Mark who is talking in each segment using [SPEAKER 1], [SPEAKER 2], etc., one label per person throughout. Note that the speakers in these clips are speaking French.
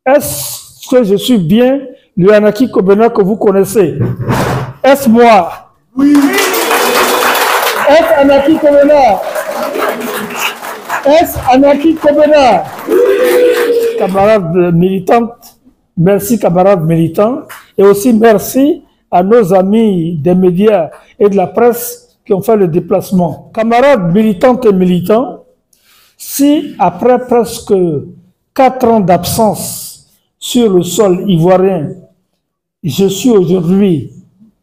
[SPEAKER 1] Est-ce que je suis bien le Anaki Kobena que vous connaissez? Est-ce moi? Oui. Est-ce Anaki Kobena? Est-ce Anaki Kobena? Camarades militantes, merci camarades militants, et aussi merci à nos amis des médias et de la presse qui ont fait le déplacement. Camarades militantes et militants, si après presque 4 ans d'absence sur le sol ivoirien, je suis aujourd'hui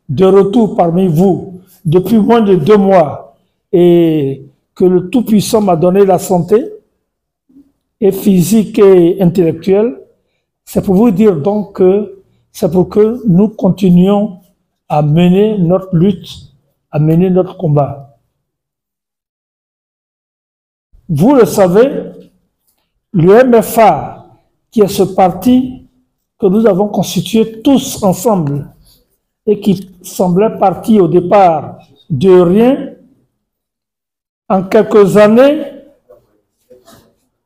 [SPEAKER 1] de retour parmi vous depuis moins de 2 mois et que le Tout-Puissant m'a donné la santé, et physique et intellectuelle, c'est pour vous dire donc que c'est pour que nous continuions à mener notre lutte, à mener notre combat. Vous le savez, le MFA, qui est ce parti que nous avons constitué tous ensemble et qui semblait parti au départ de rien, en quelques années,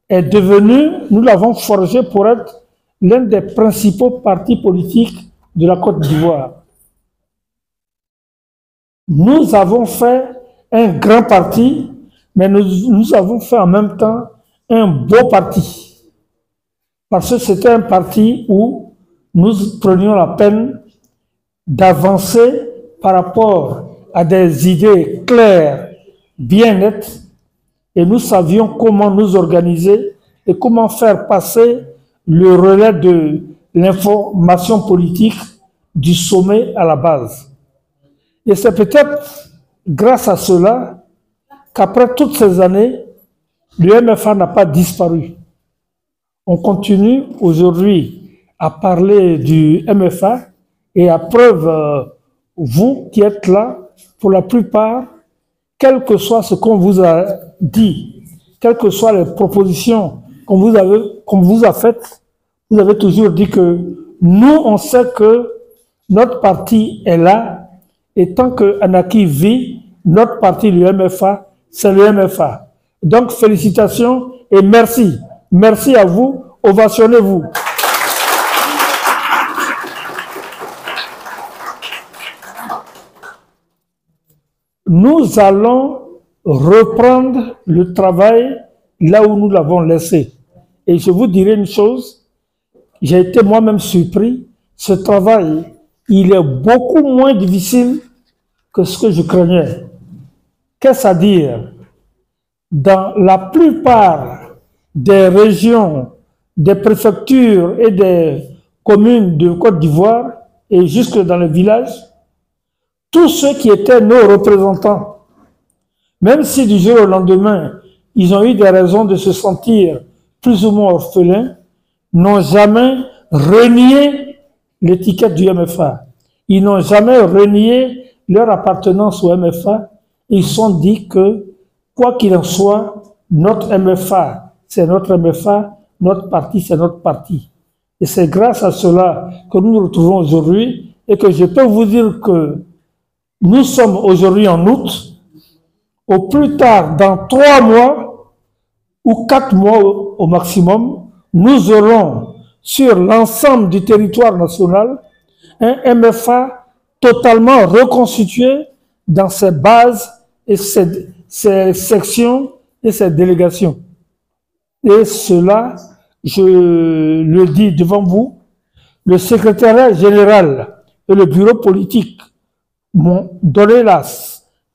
[SPEAKER 1] est devenu, nous l'avons forgé pour être l'un des principaux partis politiques de la Côte d'Ivoire. Nous avons fait un grand parti, mais nous avons fait en même temps un beau parti. Parce que c'était un parti où nous prenions la peine d'avancer par rapport à des idées claires, bien nettes, et nous savions comment nous organiser et comment faire passer le relais de l'information politique du sommet à la base. Et c'est peut-être grâce à cela qu'après toutes ces années, le MFA n'a pas disparu. On continue aujourd'hui à parler du MFA et à preuve, vous qui êtes là, pour la plupart, quel que soit ce qu'on vous a dit, quelles que soient les propositions qu'on vous a faites, vous avez toujours dit que nous, on sait que notre parti est là, et tant que Anaki vit, notre parti, le MFA, c'est le MFA. Donc, félicitations et merci. Merci à vous. Ovationnez-vous. Nous allons reprendre le travail là où nous l'avons laissé. Et je vous dirai une chose, j'ai été moi-même surpris, ce travail, il est beaucoup moins difficile que ce que je craignais. Qu'est-ce à dire? Dans la plupart des régions, des préfectures et des communes de Côte d'Ivoire, et jusque dans les villages, tous ceux qui étaient nos représentants, même si du jour au lendemain, ils ont eu des raisons de se sentir plus ou moins orphelins, n'ont jamais renié l'étiquette du MFA. Ils n'ont jamais renié leur appartenance au MFA. Ils se sont dit que, quoi qu'il en soit, notre MFA, c'est notre MFA, notre parti, c'est notre parti. Et c'est grâce à cela que nous nous retrouvons aujourd'hui et que je peux vous dire que nous sommes aujourd'hui en août, au plus tard dans 3 mois ou 4 mois au maximum, nous aurons sur l'ensemble du territoire national un MFA totalement reconstitué dans ses bases et ses sections et ses délégations. Et cela, je le dis devant vous, le secrétariat général et le bureau politique m'ont donné la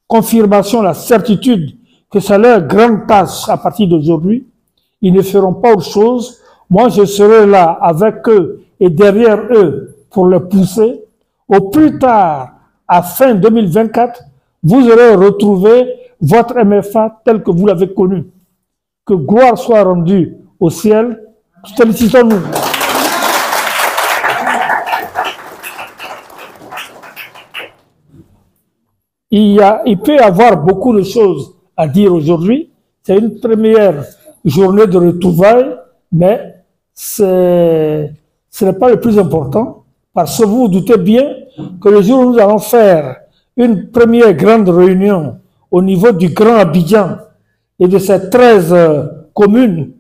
[SPEAKER 1] confirmation, la certitude que c'est leur grande tâche à partir d'aujourd'hui. Ils ne feront pas autre chose. Moi, je serai là avec eux et derrière eux pour les pousser. Au plus tard, à fin 2024, vous aurez retrouvé votre MFA tel que vous l'avez connu. Que gloire soit rendue au ciel. Félicitons-nous. Il peut y avoir beaucoup de choses à dire aujourd'hui. C'est une première journée de retrouvailles, mais ce n'est pas le plus important, parce que vous vous doutez bien que le jour où nous allons faire une première grande réunion au niveau du Grand Abidjan et de ces 13 communes,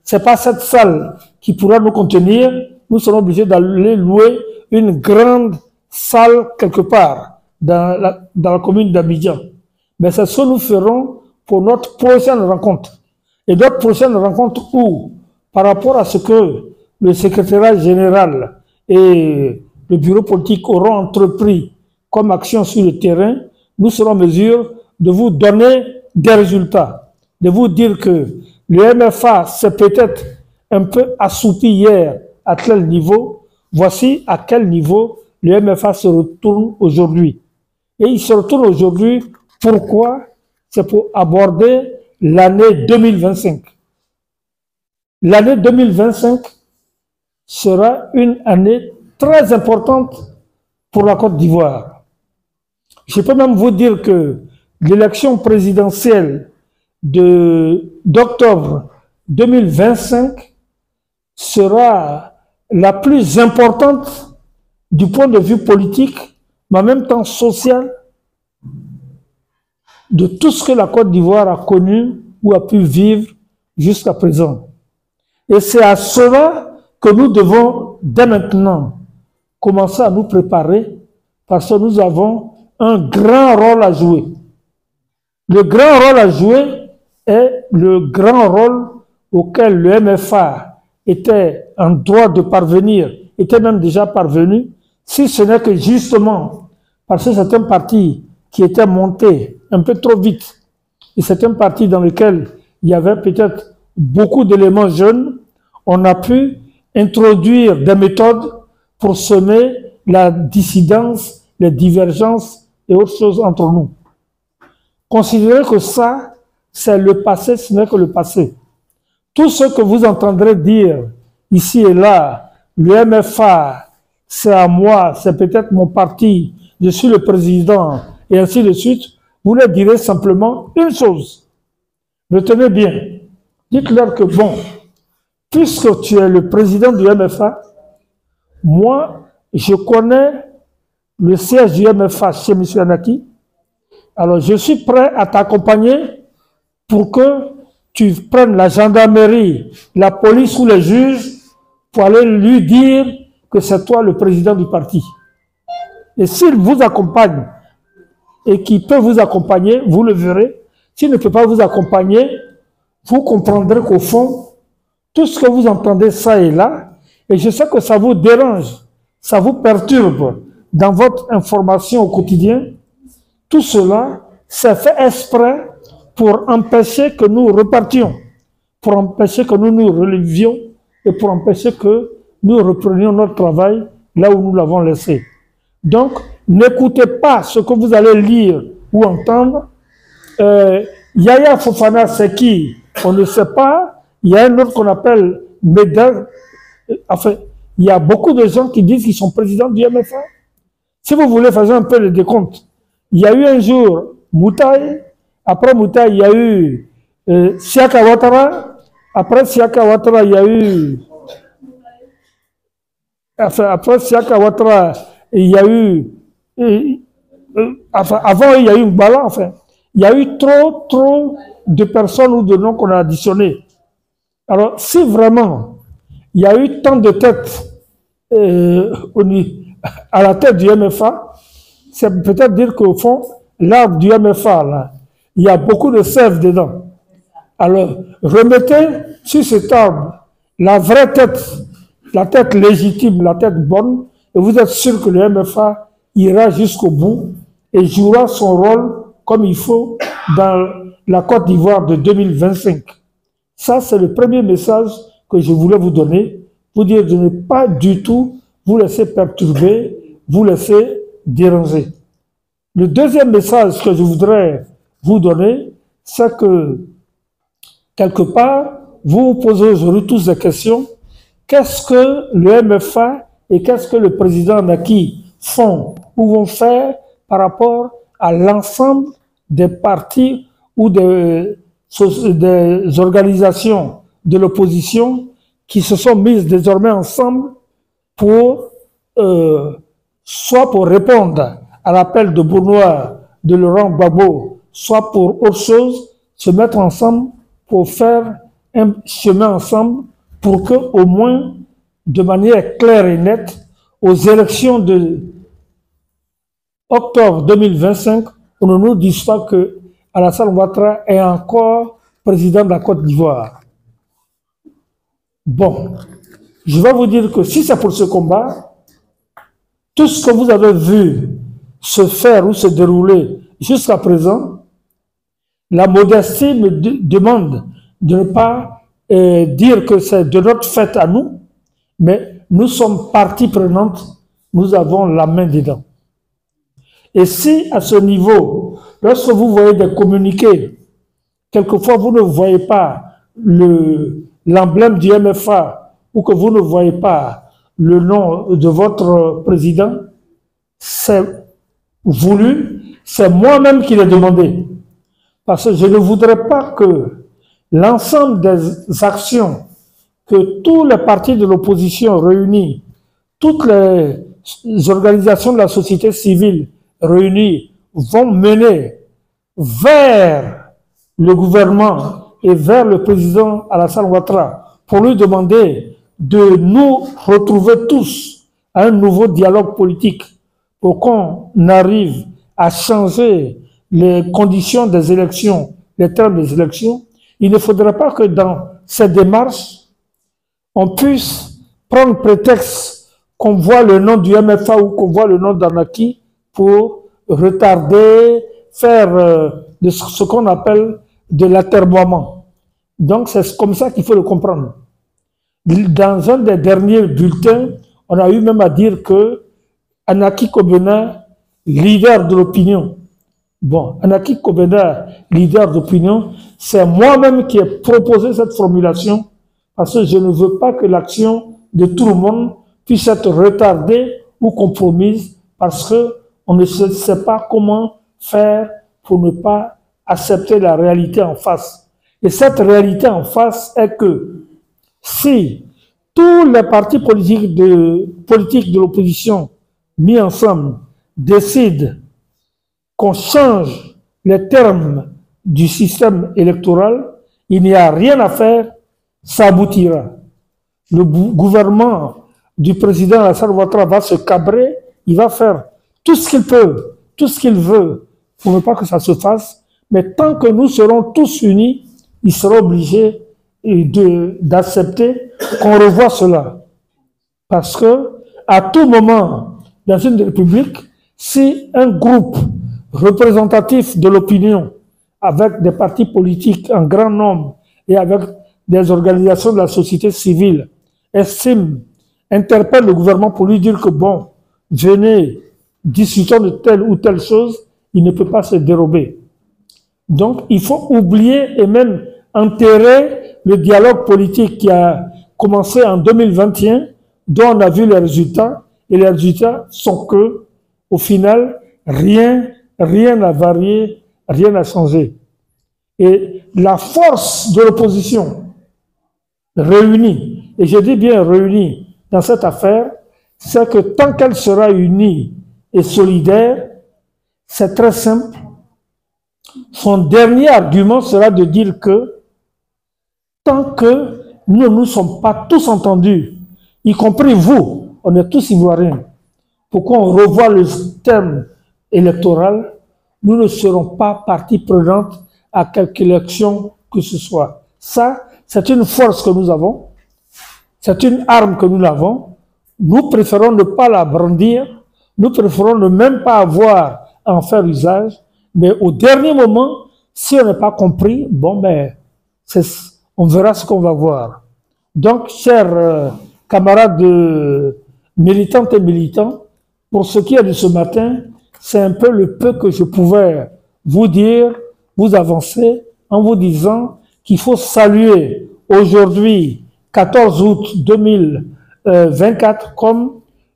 [SPEAKER 1] c'est pas cette salle qui pourra nous contenir. Nous serons obligés d'aller louer une grande salle quelque part dans la commune d'Abidjan. Mais c'est ce que nous ferons pour notre prochaine rencontre. Et notre prochaine rencontre où, par rapport à ce que le secrétariat général et le bureau politique auront entrepris comme action sur le terrain, nous serons en mesure de vous donner des résultats, de vous dire que le MFA s'est peut-être un peu assoupi hier à tel niveau, voici à quel niveau le MFA se retourne aujourd'hui. Et il se retourne aujourd'hui, pourquoi? C'est pour aborder l'année 2025. L'année 2025 sera une année très importante pour la Côte d'Ivoire. Je peux même vous dire que l'élection présidentielle d'octobre 2025 sera la plus importante du point de vue politique, mais en même temps social, de tout ce que la Côte d'Ivoire a connu ou a pu vivre jusqu'à présent. Et c'est à cela que nous devons, dès maintenant, commencer à nous préparer, parce que nous avons un grand rôle à jouer. Le grand rôle à jouer est le grand rôle auquel le MFA était en droit de parvenir, était même déjà parvenu, si ce n'est que justement, parce que c'est un parti qui était monté un peu trop vite, et c'est un parti dans lequel il y avait peut-être beaucoup d'éléments jeunes, on a pu introduire des méthodes pour semer la dissidence, les divergences et autres choses entre nous. Considérez que ça, c'est le passé, ce n'est que le passé. Tout ce que vous entendrez dire ici et là, le MFA, c'est à moi, c'est peut-être mon parti, je suis le président, et ainsi de suite, vous leur direz simplement une chose. Retenez bien, dites-leur que bon, puisque tu es le président du MFA, moi, je connais le siège du MFA chez M. Anaki, alors je suis prêt à t'accompagner pour que tu prennes la gendarmerie, la police ou les juges pour aller lui dire que c'est toi le président du parti. Et s'il vous accompagne et qu'il peut vous accompagner, vous le verrez. S'il ne peut pas vous accompagner, vous comprendrez qu'au fond, tout ce que vous entendez ça et là, et je sais que ça vous dérange, ça vous perturbe dans votre information au quotidien, tout cela, c'est fait exprès pour empêcher que nous repartions, pour empêcher que nous nous relevions et pour empêcher que nous reprenions notre travail là où nous l'avons laissé. Donc, n'écoutez pas ce que vous allez lire ou entendre. Yaya Fofana, c'est qui? On ne sait pas. Il y a un autre qu'on appelle Médard. Enfin, il y a beaucoup de gens qui disent qu'ils sont présidents du MFA. Si vous voulez faire un peu le décompte, il y a eu un jour Moutaï, après Moutaï, il y a eu Siaka Ouattara, après Siaka Ouattara, il y a eu... Enfin, après Siaka Ouattara, il y a eu... enfin, avant, il y a eu Mbala, enfin. Il y a eu trop de personnes ou de noms qu'on a additionnés. Alors, si vraiment il y a eu tant de têtes à la tête du MFA, c'est peut-être dire qu'au fond, l'arbre du MFA, là, il y a beaucoup de sève dedans. Alors, remettez sur cet arbre la vraie tête, la tête légitime, la tête bonne, et vous êtes sûr que le MFA ira jusqu'au bout et jouera son rôle comme il faut dans la Côte d'Ivoire de 2025. Ça, c'est le premier message que je voulais vous donner, vous dire de ne pas du tout vous laisser perturber, vous laisser déranger. Le deuxième message que je voudrais vous donner, c'est que, quelque part, vous vous posez aujourd'hui tous des questions. Qu'est-ce que le MFA et qu'est-ce que le président Naki font ou vont faire par rapport à l'ensemble des partis ou des organisations de l'opposition qui se sont mises désormais ensemble pour soit pour répondre à l'appel de Bournois, de Laurent Gbagbo, soit pour autre chose, se mettre ensemble pour faire un chemin ensemble pour que, au moins, de manière claire et nette, aux élections de octobre 2025, on ne nous dise pas que Alassane Ouattara est encore président de la Côte d'Ivoire. Bon, je vais vous dire que si c'est pour ce combat, tout ce que vous avez vu se faire ou se dérouler jusqu'à présent, la modestie me demande de ne pas dire que c'est de notre fait à nous, mais nous sommes partie prenante, nous avons la main dedans. Et si à ce niveau, lorsque vous voyez des communiqués, quelquefois vous ne voyez pas l'emblème du MFA ou que vous ne voyez pas le nom de votre président, c'est voulu, c'est moi-même qui l'ai demandé. Parce que je ne voudrais pas que l'ensemble des actions que tous les partis de l'opposition réunis, toutes les organisations de la société civile réunies vont mener vers le gouvernement et vers le président Alassane Ouattara pour lui demander de nous retrouver tous à un nouveau dialogue politique pour qu'on arrive à changer les conditions des élections, les termes des élections. Il ne faudrait pas que dans cette démarche, on puisse prendre prétexte qu'on voit le nom du MFA ou qu'on voit le nom d'Anaki pour retarder, faire de ce qu'on appelle de l'atermoiement. Donc c'est comme ça qu'il faut le comprendre. Dans un des derniers bulletins, on a eu même à dire que Anaki Kobena, leader de l'opinion. Bon, Anaki Kobena, leader d'opinion, c'est moi-même qui ai proposé cette formulation parce que je ne veux pas que l'action de tout le monde puisse être retardée ou compromise parce qu'on ne sait pas comment faire pour ne pas accepter la réalité en face. Et cette réalité en face est que si tous les partis politiques de l'opposition mis ensemble décident qu'on change les termes du système électoral, il n'y a rien à faire, ça aboutira. Le gouvernement du président Alassane Ouattara va se cabrer, il va faire tout ce qu'il peut, tout ce qu'il veut pour ne pas que ça se fasse, mais tant que nous serons tous unis, il sera obligé d'accepter qu'on revoie cela. Parce que à tout moment, dans une république, si un groupe représentatif de l'opinion, avec des partis politiques en grand nombre et avec des organisations de la société civile, estime, interpelle le gouvernement pour lui dire que bon, venez, discutons de telle ou telle chose, il ne peut pas se dérober. Donc, il faut oublier et même enterrer le dialogue politique qui a commencé en 2021, dont on a vu les résultats, et les résultats sont que, au final, rien n'a varié, rien n'a changé. Et la force de l'opposition réunie, et je dis bien réunie dans cette affaire, c'est que tant qu'elle sera unie et solidaire, c'est très simple. Son dernier argument sera de dire que tant que nous ne nous sommes pas tous entendus, y compris vous, on est tous ivoiriens, pour qu'on revoie le terme électoral, nous ne serons pas partie prenante à quelque élection que ce soit. Ça, c'est une force que nous avons, c'est une arme que nous avons. Nous préférons ne pas la brandir, nous préférons ne même pas avoir à en faire usage, mais au dernier moment, si on n'est pas compris, bon ben, on verra ce qu'on va voir. Donc, chers camarades militantes et militants, pour ce qui est de ce matin, c'est un peu le peu que je pouvais vous dire, vous avancer, en vous disant qu'il faut saluer aujourd'hui, 14 août 2024, comme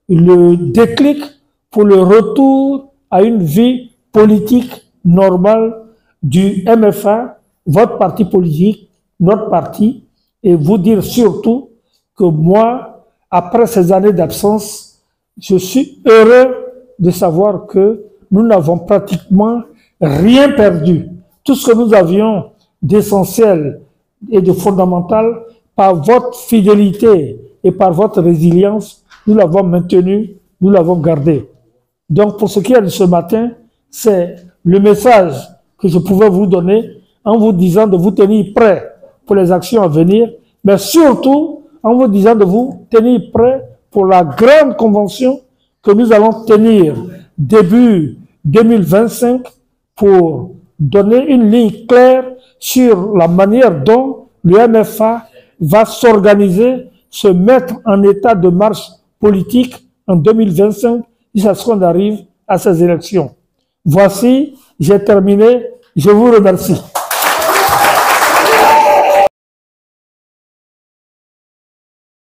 [SPEAKER 1] le déclic pour le retour à une vie politique normale du MFA, votre parti politique, notre parti, et vous dire surtout que moi, après ces années d'absence, je suis heureux de savoir que nous n'avons pratiquement rien perdu. Tout ce que nous avions d'essentiel et de fondamental, par votre fidélité et par votre résilience, nous l'avons maintenu, nous l'avons gardé. Donc, pour ce qui est de ce matin, c'est le message que je pouvais vous donner en vous disant de vous tenir prêt pour les actions à venir, mais surtout en vous disant de vous tenir prêt pour la grande convention que nous allons tenir début 2025 pour donner une ligne claire sur la manière dont le MFA va s'organiser, se mettre en état de marche politique en 2025 jusqu'à ce qu'on arrive à ces élections. Voici, j'ai terminé. Je vous remercie.